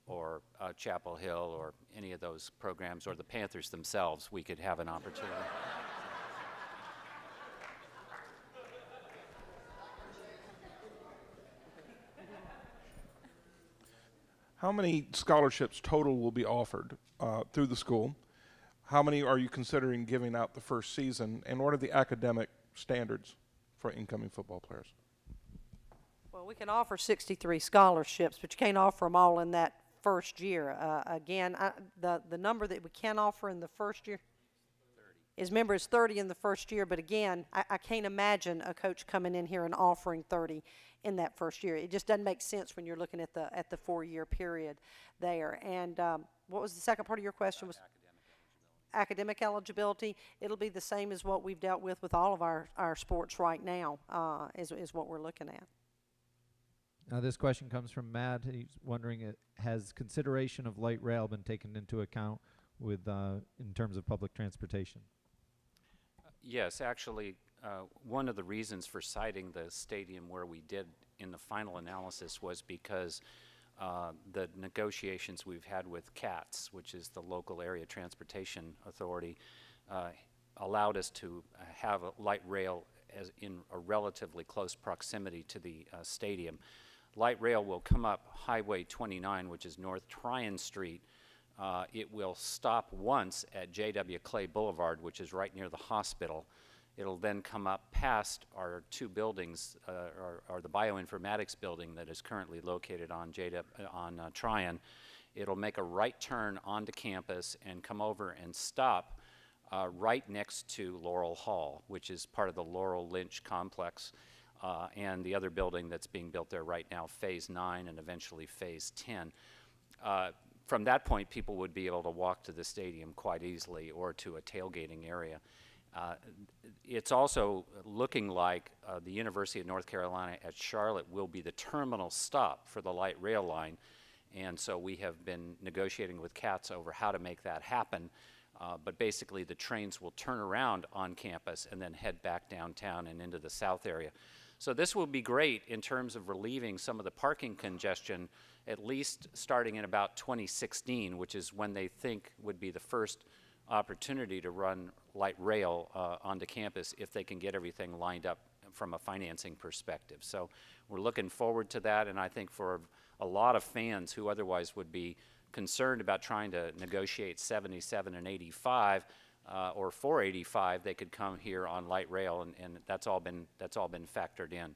or Chapel Hill or any of those programs, or the Panthers themselves, we could have an opportunity. How many scholarships total will be offered through the school? How many are you considering giving out the first season? And what are the academic standards for incoming football players? Well, we can offer 63 scholarships, but you can't offer them all in that first year. Again, the number that we can offer in the first year is, remember, it's 30 in the first year, but again, I can't imagine a coach coming in here and offering 30 in that first year. It just doesn't make sense when you're looking at the 4-year period there. And what was the second part of your question? Was academic eligibility. It'll be the same as what we've dealt with all of our sports right now, is what we're looking at. Now this question comes from Matt. He's wondering, has consideration of light rail been taken into account with in terms of public transportation? Yes, actually, one of the reasons for citing the stadium where we did in the final analysis was because the negotiations we've had with CATS, which is the local area transportation authority, allowed us to have a light rail as in a relatively close proximity to the stadium. Light rail will come up Highway 29, which is North Tryon Street. It will stop once at J.W. Clay Boulevard, which is right near the hospital. It'll then come up past our two buildings, or the bioinformatics building that is currently located on Tryon. It'll make a right turn onto campus and come over and stop right next to Laurel Hall, which is part of the Laurel Lynch complex, and the other building that's being built there right now, Phase 9 and eventually Phase 10. From that point, people would be able to walk to the stadium quite easily or to a tailgating area. It's also looking like the University of North Carolina at Charlotte will be the terminal stop for the light rail line, and so we have been negotiating with CATS over how to make that happen. But basically the trains will turn around on campus and then head back downtown and into the south area. So this will be great in terms of relieving some of the parking congestion, at least starting in about 2016, which is when they think would be the first opportunity to run light rail onto campus if they can get everything lined up from a financing perspective. So we're looking forward to that, and I think for a lot of fans who otherwise would be concerned about trying to negotiate 77 and 85 or 485, they could come here on light rail, and that's all been factored in.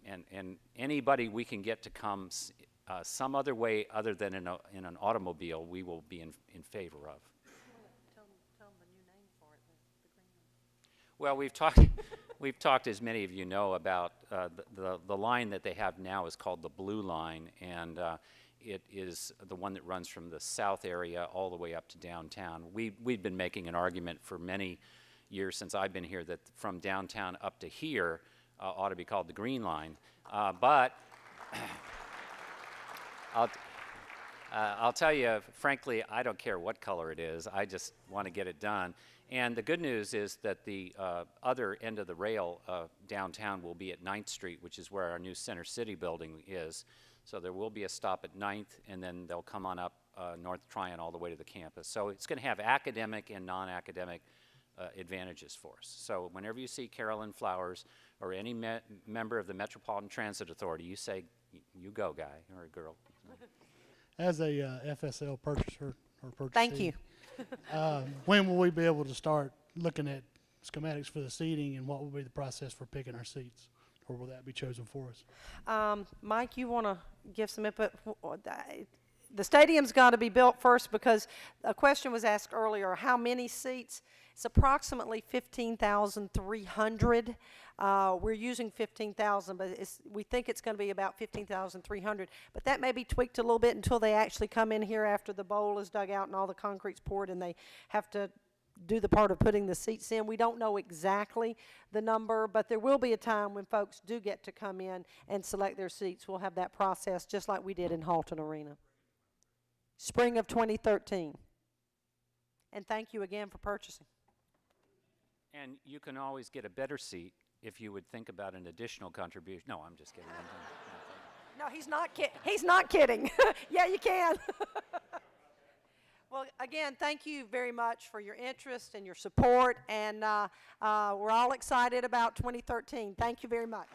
And anybody we can get to come some other way other than in an automobile, we will be in favor of. Tell them the new name for it, the green one. Well, we've talked, as many of you know, about the line that they have now is called the Blue Line, and it is the one that runs from the south area all the way up to downtown. We've been making an argument for many years since I've been here that from downtown up to here ought to be called the Green Line. But I'll tell you, frankly, I don't care what color it is. I just want to get it done. And the good news is that the other end of the rail downtown will be at 9th Street, which is where our new Center City building is. So there will be a stop at 9th, and then they'll come on up North Tryon all the way to the campus. So it's going to have academic and non-academic advantages for us. So whenever you see Carolyn Flowers or any member of the Metropolitan Transit Authority, you say, "You go, guy," or girl. As a FSL purchaser or purchasee, Thank you. when will we be able to start looking at schematics for the seating, and what will be the process for picking our seats? Or will that be chosen for us? Mike, you want to give some input? The stadium's got to be built first, because a question was asked earlier, how many seats? It's approximately 15,300. We're using 15,000, but we think it's going to be about 15,300. But that may be tweaked a little bit until they actually come in here after the bowl is dug out and all the concrete's poured and they have to do the part of putting the seats in. We don't know exactly the number, but there will be a time when folks do get to come in and select their seats. We'll have that process just like we did in Halton Arena. Spring of 2013. And thank you again for purchasing. And you can always get a better seat if you would think about an additional contribution. No, I'm just kidding. No, he's not he's not kidding. Yeah, you can. Well, again, thank you very much for your interest and your support, and we're all excited about 2013. Thank you very much.